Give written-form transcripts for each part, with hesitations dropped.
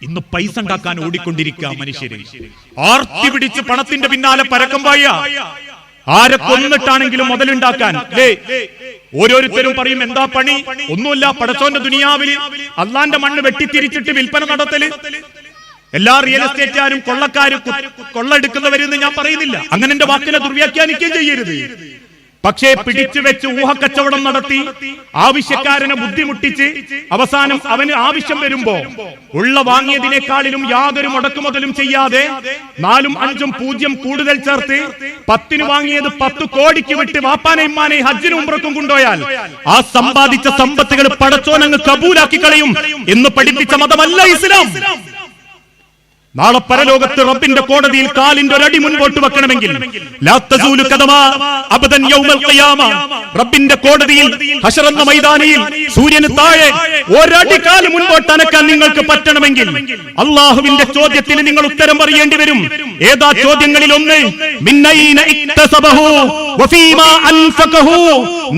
ഇന്ന് പൈസ ഉണ്ടാക്കാൻ ഓടിക്കൊണ്ടിരിക്കുക മനുഷ്യരെ. ആർത്തി പിടിച്ച് പണത്തിന്റെ പിന്നാലെ പരക്കം പായ. ആരെ കൊന്നിട്ടാണെങ്കിലും മുതലുണ്ടാക്കാൻ. ഓരോരുത്തരും പറയും എന്താ പണി? ഒന്നുമില്ല, പടച്ചോന്റെ ദുനിയാവില് അള്ളാന്റെ മണ്ണ് വെട്ടിത്തിരിച്ചിട്ട് വിൽപ്പന നടത്തല്. എല്ലാ റിയൽ എസ്റ്റേറ്റുകാരും കൊള്ളക്കാരും കൊള്ളെടുക്കുന്നവരെന്ന് ഞാൻ പറയുന്നില്ല, അങ്ങനെ എന്റെ വാക്കിനെ ദുർവ്യാഖ്യാനിക്കുകയും ചെയ്യരുത്. പക്ഷേ പിടിച്ചു വെച്ച് ഊഹക്കച്ചവടം നടത്തി ആവശ്യക്കാരനെ ബുദ്ധിമുട്ടിച്ച് അവസാനം അവന് ആവശ്യം വരുമ്പോ ഉള്ള വാങ്ങിയതിനേക്കാളിലും യാതൊരു മുടക്കുമുതലും ചെയ്യാതെ 4ഉം 5ഉം 0 കൂടുതൽ ചേർത്ത് 10 വാങ്ങിയത് 10 കോടിക്ക് വിട്ട് വാപ്പാനെ ഇമ്മാനെ ഹജ്ജിനും ഉംറക്കും കൊണ്ടുപോയാൽ ആ സമ്പാദിച്ച സമ്പത്തുകൾ പടച്ചോനങ്ങ് കബൂലാക്കി കളയും എന്ന് പഠിപ്പിച്ച മതമല്ല ഇസ്ലാം. നാളെ പരലോകത്ത് റബ്ബിന്റെ കോടതിയിൽ കാലിന്റെ ഒരടി മുൻപോട്ട് വെക്കണമെങ്കിൽ റബ്ബിന്റെ കോടതിയിൽ ഹശർ എന്ന മൈതാനിയിൽ സൂര്യന് താഴെ ഒരടി കാല് മുൻപോട്ട് അനക്കാൻ നിങ്ങൾക്ക് പറ്റണമെങ്കിൽ അള്ളാഹുവിന്റെ ചോദ്യത്തിന് നിങ്ങൾ ഉത്തരം പറയേണ്ടി വരും. ഏതാ ചോദ്യങ്ങളിൽ ഒന്ന്?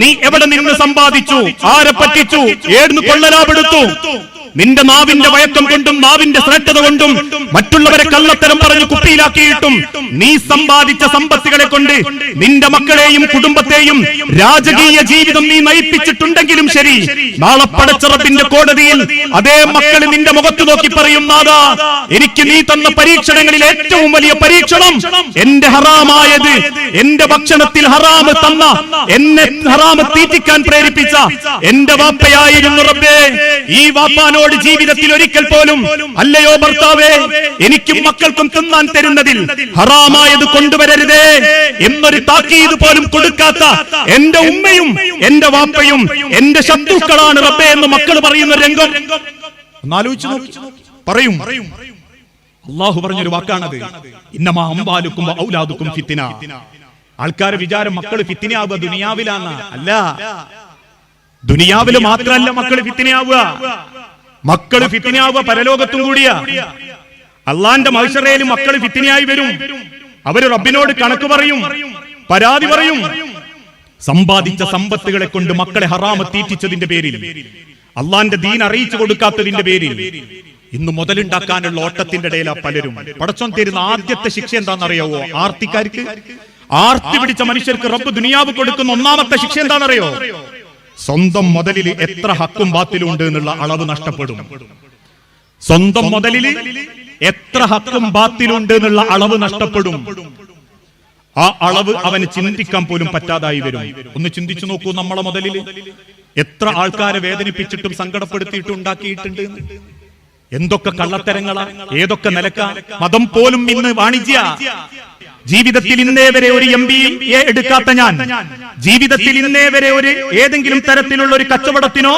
നീ എവിടെ നിന്ന് സമ്പാദിച്ചു? ആരെ പറ്റിച്ചു? ഏടുന്ന് കൊള്ളലാപെടുത്തു? നിന്റെ നാവിന്റെ വഴക്കം കൊണ്ടും നാവിന്റെ ശ്രദ്ധത കൊണ്ടും മറ്റുള്ളവരെ കള്ളത്തരം പറഞ്ഞു കുപ്പിയിലാക്കിയിട്ടും നീ സമ്പാദിച്ച സമ്പത്തുകളെ കൊണ്ട് നിന്റെ മക്കളെയും കുടുംബത്തെയും രാജകീയ ജീവിതം നീ നയിപ്പിച്ചിട്ടുണ്ടെങ്കിലും ശരി, നാളെ പടച്ച റബ്ബിന്റെ കോടതിയിൽ അതേ മക്കൾ നിന്റെ മുഖത്ത് നോക്കി പറയും, നാഥാ, എനിക്ക് നീ തന്ന പരീക്ഷണങ്ങളിൽ ഏറ്റവും വലിയ പരീക്ഷണം എന്റെ ഹറാമായത്, എന്റെ ഭക്ഷണത്തിൽ ഹറാമ് തന്ന, എന്നെ ഹറാമ് തീറ്റിക്കാൻ പ്രേരിപ്പിച്ച എന്റെ വാപ്പയായിരുന്നു റബ്ബേ. ഈ വാപ്പാനോട് ജീവിതത്തിൽ ഒരിക്കൽ പോലും അല്ലയോ ഭർത്താവേ, എനിക്കും മക്കൾക്കും തിന്നാൻ തരുന്നതിൽ ഹറാമായത് കൊണ്ടുവരരുതേ എന്നൊരു താക്കീത് പോലും കൊടുക്കാത്ത എന്റെ ഉമ്മയും എന്റെ വാപ്പയും എന്റെ ശത്രുക്കളാണ് റബ്ബേ എന്ന് മക്കൾ പറയുന്ന രംഗം ഒന്നാലോചിച്ചു നോക്കി. പറയും അള്ളാഹു പറഞ്ഞൊരു വാക്കാണത്, ഇന്നമാ അംവാലുക്കും ഔലാദുക്കും ഫിത്ന. ആൾക്കാരെ വിചാരം മക്കള് ഫിത്നയാവുക ദുനിയാവിലാണ്. അല്ല, ദുനിയാവില് മാത്രല്ല മക്കള് ഫിത്നയാവുക, മക്കള് ഫിത്നയാവുക പരലോകത്തും കൂടിയാ. അള്ളാന്റെ മഹ്ശറയിൽ മക്കള് ഫിത്നയായി വരും. അവര് റബ്ബിനോട് കണക്ക് പറയും, പരാതി പറയും. സമ്പാദിച്ച സമ്പത്തുകളെ കൊണ്ട് മക്കളെ ഹറാമ് തീറ്റിച്ചതിന്റെ പേരിൽ, അള്ളാന്റെ ദീൻ അറിയിച്ചു കൊടുക്കാത്തതിന്റെ പേരിൽ ഇന്ന് മുതലുണ്ടാക്കാനുള്ള ഓട്ടത്തിന്റെ ഇടയിലാ പലരും. പടച്ചോൻ തരുന്ന ആദ്യത്തെ ശിക്ഷ എന്താണെന്നറിയാവോ? ആർത്തിക്കാർക്ക്, ആർത്തി പിടിച്ച മനുഷ്യർക്ക് റബ്ബ് ദുനിയാവ് കൊടുക്കുന്ന ഒന്നാമത്തെ ശിക്ഷ എന്താണെന്നറിയോ? സ്വന്തം മുതലിൽ എത്ര ഹക്കും ബാത്തിലും ഉണ്ട് എന്നുള്ള അളവ് നഷ്ടപ്പെടും. സ്വന്തം മുതലിൽ എത്ര ഹക്കും ബാത്തിലുണ്ട് എന്നുള്ള അളവ് നഷ്ടപ്പെടും. ആ അളവ് അവന് ചിന്തിക്കാൻ പോലും പറ്റാതായി വരും. ഒന്ന് ചിന്തിച്ചു നോക്കൂ, നമ്മളെ മുതലിൽ എത്ര ആൾക്കാരെ വേദനിപ്പിച്ചിട്ടും സങ്കടപ്പെടുത്തിയിട്ടും ഉണ്ടാക്കിയിട്ടുണ്ട്. എന്തൊക്കെ കള്ളത്തരങ്ങളാ, ഏതൊക്കെ നിലക്ക. മതം പോലും ഇന്ന് വാണിജ്യ. ജീവിതത്തിൽ ഇന്നേ വരെ ഒരു MBA എടുക്കാത്ത ഞാൻ, ജീവിതത്തിൽ ഇന്നേ വരെ ഒരു ഏതെങ്കിലും തരത്തിലുള്ള ഒരു കച്ചവടത്തിനോ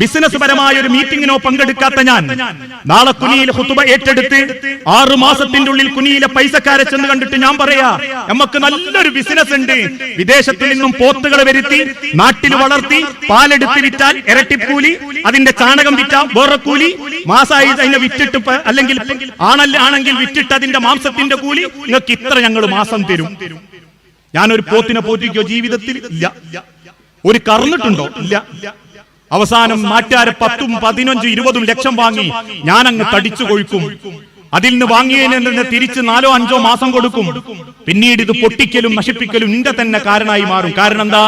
ബിസിനസ് പരമായ ഒരു മീറ്റിംഗിനോ പങ്കെടുക്കാത്ത ഞാൻ, നാളെ കുനിയിൽ ഖുതുബ ഏറ്റെടുത്ത് 6 മാസത്തിന്റെ ഉള്ളിൽ കുനിയിലെ പൈസക്കാരെ ചെന്ന് കണ്ടിട്ട് ഞാൻ പറയാ, നമുക്ക് നല്ലൊരു ബിസിനസ് ഉണ്ട്. വിദേശത്തിൽ നിന്നും പോത്തുകളെ വരുത്തി നാട്ടിൽ വളർത്തി പാലെടുത്ത് വിറ്റാൽ ഇരട്ടിക്കൂലി, അതിന്റെ ചാണകം വിറ്റാൽ വേറെ കൂലി, മാസമായി അതിനെ വിറ്റിട്ട് അല്ലെങ്കിൽ ആണെങ്കിൽ വിറ്റിട്ട് അതിന്റെ മാംസത്തിന്റെ കൂലി, നിങ്ങൾക്ക് ഇത്ര ഞങ്ങൾ മാസം തരും. ഞാനൊരു പോത്തിനെ പോറ്റിക്കോ ജീവിതത്തിൽ? ഇല്ല. ഒരു കറന്നിട്ടുണ്ടോ? ഇല്ല. അവസാനം നാട്ടുകാരെ 10, 15, 20 ലക്ഷം വാങ്ങി ഞാൻ അങ്ങ് തടിച്ചു കൊഴുക്കും. അതിൽ നിന്ന് വാങ്ങിയതിന് തിരിച്ച് 4, 5 മാസം കൊടുക്കും. പിന്നീട് ഇത് പൊട്ടിക്കലും നശിപ്പിക്കലും നിന്റെ തന്നെ കാരണമായി മാറും. കാരണം എന്താ?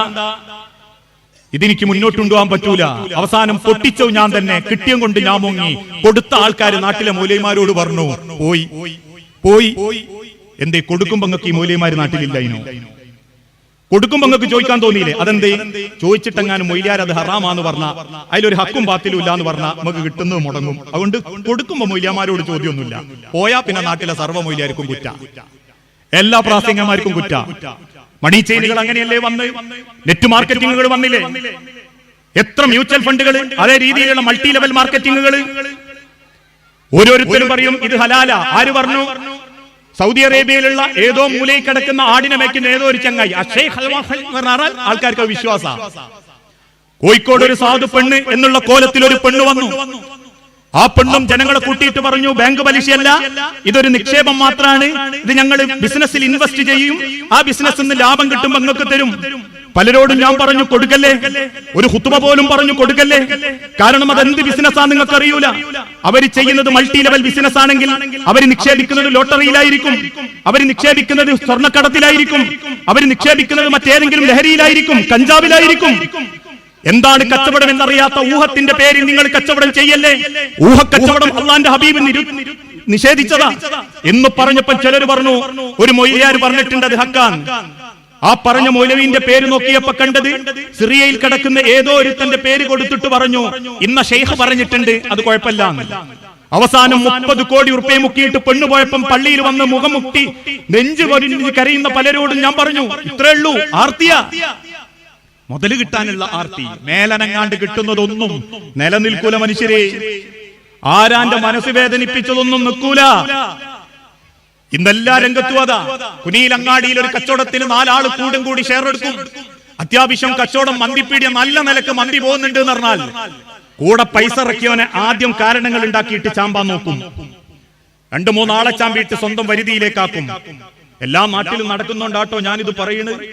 ഇതെനിക്ക് മുന്നോട്ടുകൊണ്ടുപോകാൻ പറ്റൂല. അവസാനം പൊട്ടിച്ചോ ഞാൻ തന്നെ, കിട്ടിയം കൊണ്ട് ഞാൻ മുങ്ങി. കൊടുത്ത ആൾക്കാർ നാട്ടിലെ മൗലവിമാരോട് പറഞ്ഞു, പോയി പോയി. എന്തേ കൊടുക്കുമ്പോ നിങ്ങൾക്ക് ഈ മൗലവിമാര് നാട്ടിലില്ല? ഇനോ കൊടുക്കുമ്പോ നിങ്ങൾക്ക് ചോദിക്കാൻ തോന്നിയില്ലേ? അതെന്തേ ചോദിച്ചിട്ടെങ്ങാനും മൊയ്ലിയാർ അത് ഹറാമാന്ന് പറഞ്ഞാൽ അതിലൊരു ഹക്കും ബാത്തിലും ഇല്ല എന്ന് പറഞ്ഞാൽ നമുക്ക് കിട്ടുന്നത് മുടങ്ങും. അതുകൊണ്ട് കൊടുക്കുമ്പോ മൊയ്ലിയാമാരോട് ചോദ്യമൊന്നുമില്ല. പോയാ പിന്നെ നാട്ടിലെ സർവ്വ മൊയ്ലിയാർക്കും കുറ്റ, എല്ലാ പ്രാസംഗികന്മാർക്കും കുറ്റ. മണി ചെയിനുകൾ അങ്ങനെയല്ലേ വന്ന്, നെറ്റ് മാർക്കറ്റിങ്ങുകൾ വന്നില്ലേ? എത്ര മ്യൂച്വൽ ഫണ്ടുകൾ, അതേ രീതിയിലുള്ള മൾട്ടി ലെവൽ മാർക്കറ്റിങ്ങുകൾ. ഓരോരുത്തരും പറയും ഇത് ഹലാല. ആര് പറഞ്ഞു? സൗദി അറേബ്യയിലുള്ള ഏതോ മൂലയിൽ കിടക്കുന്ന ആടിനെ മേക്കുന്ന ഏതോ ഒരു ചങ്ങായി ആൾക്കാർക്ക് വിശ്വാസ. കോഴിക്കോട് ഒരു സാധു പെണ്ണ് എന്നുള്ള കോലത്തിൽ ഒരു പെണ്ണ് വന്നു. ആ പെണ്ണും ജനങ്ങളെ കൂട്ടിയിട്ട് പറഞ്ഞു, ബാങ്ക് പലിശയല്ല, ഇതൊരു നിക്ഷേപം മാത്രമാണ്, ഇത് ഞങ്ങൾ ബിസിനസ്സിൽ ഇൻവെസ്റ്റ് ചെയ്യും, ആ ബിസിനസ്സിൽ നിന്ന് ലാഭം കിട്ടുമ്പോൾ നിങ്ങൾക്ക് തരും. പലരോടും ഞാൻ പറഞ്ഞു കൊടുക്കല്ലേ, ഒരു ഖുതുബ പോലും പറഞ്ഞു കൊടുക്കല്ലേ. കാരണം അതെന്ത് ബിസിനസ്സാണ് നിങ്ങൾക്ക് അറിയൂല. അവർ ചെയ്യുന്നത് മൾട്ടി ലെവൽ ബിസിനസ് ആണെങ്കിൽ അവർ നിക്ഷേപിക്കുന്നത് ലോട്ടറിയിലായിരിക്കും, അവർ നിക്ഷേപിക്കുന്നത് സ്വർണ്ണക്കടത്തിലായിരിക്കും, അവർ നിക്ഷേപിക്കുന്നത് മറ്റേതെങ്കിലും ലഹരിയിലായിരിക്കും, കഞ്ചാവിലായിരിക്കും. എന്താണ് കച്ചവടം എന്നറിയാത്ത ഊഹത്തിന്റെ പേരിൽ നിങ്ങൾ കച്ചവടം ചെയ്യല്ലേ. ഊഹക്കച്ചവടം അള്ളാന്റെ ഹബീബ് നിഷേധിച്ചതാ എന്ന് പറഞ്ഞപ്പോൾ ചിലർ പറഞ്ഞു, ഒരു മൊയ്ലിയാർ പറഞ്ഞിട്ടുണ്ട് അത് ഹക്കാൻ. ആ പറഞ്ഞ മൗലവിന്റെ പേര് നോക്കിയപ്പോ കണ്ടത് സിറിയയിൽ കിടക്കുന്ന ഏതോ ഒരുത്തന്റെ പേര് കൊടുത്തിട്ട് പറഞ്ഞു, ഇന്ന ഷെയ്ഖ് പറഞ്ഞിട്ടുണ്ട്, അത് കുഴപ്പമില്ല. അവസാനം 30 കോടി ഉറുപ്പ്യ മുക്കിയിട്ട് പെണ്ണുപോയപ്പം പള്ളിയിൽ വന്ന് മുഖം മുട്ടി നെഞ്ചു പൊരിഞ്ഞ് കരയുന്ന പലരോടും ഞാൻ പറഞ്ഞു, ഇത്രേ ഉള്ളൂ ആർത്തിയ, മുതല് കിട്ടാനുള്ള ആർത്തി. മേലനങ്ങാണ്ട് കിട്ടുന്നതൊന്നും നിലനിൽക്കൂല മനുഷ്യരെ. ആരാന്റെ മനസ്സ് വേദനിപ്പിച്ചതൊന്നും നിൽക്കൂല. ഇന്നെല്ലാ രംഗത്തും അതാ. കുനിയിലങ്ങാടിയിൽ ഒരു കച്ചവടത്തിന് 4 ആള് കൂടി ഷെയർ എടുക്കും. അത്യാവശ്യം കച്ചവടം മന്തിപ്പീടിയ നല്ല നിലക്ക് മന്തി പോകുന്നുണ്ട് എന്ന് പറഞ്ഞാൽ കൂടെ പൈസ ഇറക്കിയവനെ ആദ്യം കാരണങ്ങൾ ഉണ്ടാക്കിയിട്ട് ചാമ്പാൻ നോക്കും. 2-3 ആളെ ചാമ്പിയിട്ട് സ്വന്തം വരുതിയിലേക്കാക്കും. എല്ലാ നാട്ടിലും നടക്കുന്നുണ്ടാട്ടോ ഞാനിത് പറയുന്നത്.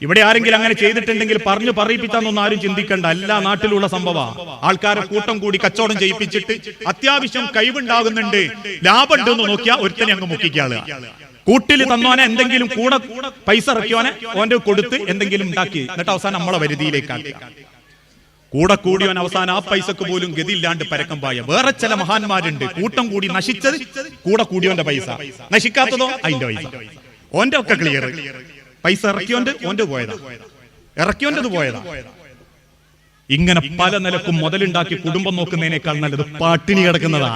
ഇവിടെ ആരെങ്കിലും അങ്ങനെ ചെയ്തിട്ടുണ്ടെങ്കിൽ പറഞ്ഞു പറയിപ്പിച്ചാന്നൊന്നും ആരും ചിന്തിക്കണ്ട. എല്ലാ നാട്ടിലുള്ള സംഭവം. ആൾക്കാരെ കൂട്ടം കൂടി കച്ചവടം ചെയ്യിപ്പിച്ചിട്ട് അത്യാവശ്യം കഴിവുണ്ടാകുന്നുണ്ട്, ലാഭം ഉണ്ടെന്ന് നോക്കിയാ ഒരുത്തനെ അങ്ങ് മുക്കിക്കാളുക. കൂട്ടിൽ തന്നോനെ എന്തെങ്കിലും കൂടെ പൈസ ഇറക്കിയോനെ ഓന്റെ കൊടുത്ത് എന്തെങ്കിലും ഉണ്ടാക്കി, എന്നിട്ട് അവസാനം നമ്മളെ വരുതിയിലേക്കാക്കി. കൂടെ കൂടിയവൻ അവസാനം ആ പൈസക്ക് പോലും ഗതിയില്ലാണ്ട് പരക്കം പായ. വേറെ ചില മഹാന്മാരുണ്ട്, കൂട്ടം കൂടി നശിച്ചത് കൂടെ കൂടിയവന്റെ പൈസ, നശിക്കാത്തതോ അതിന്റെ പൈസ. ഓന്റെ ഒക്കെ ക്ലിയർ. പൈസ ഇറക്കിയോണ്ട് ഓന്റെ പോയതാ, ഇറക്കിയോണ്ടത് പോയതാ. ഇങ്ങനെ പല നിലക്കും മുതലുണ്ടാക്കി കുടുംബം നോക്കുന്നതിനേക്കാൾ നല്ലത് പട്ടിണി കിടക്കുന്നതാ.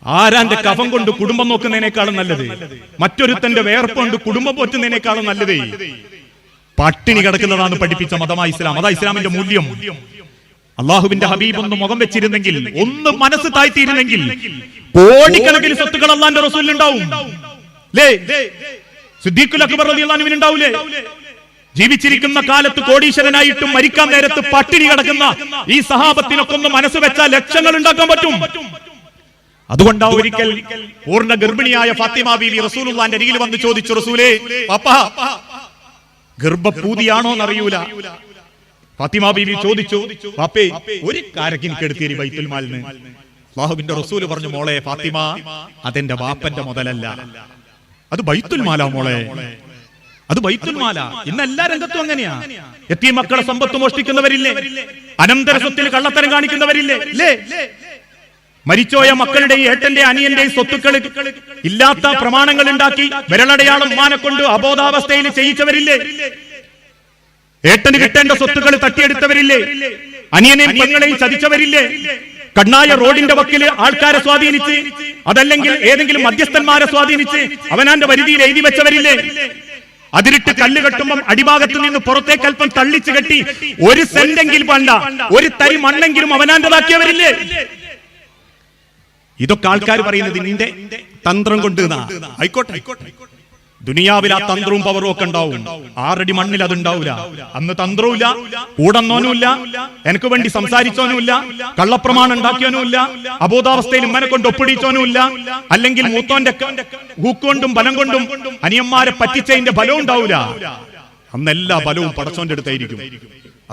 ആരാന്റെ കഫം കൊണ്ട് കുടുംബം നോക്കുന്നതിനേക്കാളും നല്ലത്, മറ്റൊരുത്തന്റെ വേർപ്പ് കൊണ്ട് കുടുംബം പോറ്റുന്നതിനേക്കാളും നല്ലത് പട്ടിണി കിടക്കുന്നതാണ് പഠിപ്പിച്ച മതമായ ഇസ്ലാം. അതാ ഇസ്ലാമിന്റെ മൂല്യം. അള്ളാഹുവിന്റെ ഹബീബ് ഒന്ന് മുഖം വെച്ചിരുന്നെങ്കിൽ, ഒന്ന് മനസ്സ് താഴ്ത്തിയിരുന്നെങ്കിൽ കോടിക്കണക്കിന് സ്വത്തുക്കൾ അള്ളാന്റെ റസൂലിനുണ്ടാവും. സിദ്ദീഖുൽ അക്ബർ റളിയല്ലാഹു അൻഹു ഉണ്ടാവൂലേ? ജീവിച്ചിരിക്കുന്ന കാലത്ത് കോടീശ്വരനായിട്ടും മരിക്കാൻ നേരത്ത് പട്ടിണി കിടക്കുന്ന ഈ സഹാബത്തിനൊക്കെ ഒന്ന് മനസ്സ് വെച്ചാൽ ലക്ഷങ്ങൾ ഉണ്ടാക്കാൻ പറ്റും. അതുകൊണ്ടാ ഒരിക്കൽ പൂർണ്ണ ഗർഭിണിയായ ഫാത്തിമ ബീവി റസൂലുള്ളാഹിന്റെ അരികിൽ വന്ന് ചോദിച്ചു, റസൂലേ പാപ്പാ ഗർഭപൂതിയാണോ എന്നറിയൂല. ഫാത്തിമ ബീവി ചോദിച്ചു, പാപ്പേ ഒരു കാരക്കിൻ കെടുത്തിരി ബൈത്തുൽ മാലിന്. അല്ലാഹുവിന്റെ റസൂൽ പറഞ്ഞു, മോളെ ഫാത്തിമ അതെന്റെ വാപ്പന്റെ മുതലല്ല, അത് ബൈത്തുൽ മാലാ മോളെ, അത് ബൈത്തുൽ മാലാ. ഇന്ന് എല്ലാ രംഗത്തും അങ്ങനെയാ. യതീം മക്കളെ സമ്പത്ത് മോഷ്ടിക്കുന്നവരില്ലേ, അനന്തര സ്വത്തിൽ കള്ളത്തരം കാണിക്കുന്നവരില്ലേ, മരിച്ചോയ മക്കളുടെയും ഏട്ടന്റെ അനിയന്റെയും സ്വത്തുക്കൾ ഇല്ലാത്ത പ്രമാണങ്ങൾ ഉണ്ടാക്കി വിരലടയാളം മാനെ കൊണ്ട് അബോധാവസ്ഥയിൽ ചെയ്യിച്ചവരില്ലേ, ഏട്ടന് കിട്ടേണ്ട സ്വത്തുക്കൾ തട്ടിയെടുത്തവരില്ലേ, അനിയനെയും പെങ്ങളെയും ചതിച്ചവരില്ലേ, കണ്ണായ റോഡിന്റെ വക്കില് ആൾക്കാരെ സ്വാധീനിച്ച്, അതല്ലെങ്കിൽ ഏതെങ്കിലും മധ്യസ്ഥന്മാരെ സ്വാധീനിച്ച് അവനാന്റെ വരുതിയിൽ എഴുതി വെച്ചവരില്ലേ, അതിരിട്ട് കല്ല് കെട്ടുമ്പം അടിഭാഗത്ത് നിന്ന് പുറത്തേക്ക് അല്പം തള്ളിച്ചു കെട്ടി 1 സെന്റെങ്കിലും വേണ്ട, 1 തരി മണ്ണെങ്കിലും അവനാന്റെതാക്കിയവരില്ലേ. ഇതൊക്കെ ആൾക്കാർ പറയുന്നത് നിന്റെ തന്ത്രം കൊണ്ട്. ആയിക്കോട്ടെ, ദുനിയാവിൽ ആ തന്ത്രവും പവറും ഒക്കെ ഉണ്ടാവും. 6 അടി മണ്ണിൽ അതുണ്ടാവില്ല. അന്ന് തന്ത്രവുമില്ല, കൂടന്നോനുമില്ല, എനിക്ക് വേണ്ടി സംസാരിച്ചോനുമില്ല, കള്ളപ്രമാണം ഉണ്ടാക്കിയോനുമില്ല, അബോധാവസ്ഥയിൽ ഉമ്മനെ കൊണ്ട് ഒപ്പിടിച്ചോനുമില്ല, അല്ലെങ്കിൽ മൂത്തോന്റെ ഹൂക്കൊണ്ടും ബലം കൊണ്ടും അനിയന്മാരെ പറ്റിച്ചതിന്റെ ബലവും ഉണ്ടാവില്ല. അന്ന് എല്ലാ ബലവും പടച്ചോന്റെ അടുത്തായിരിക്കും.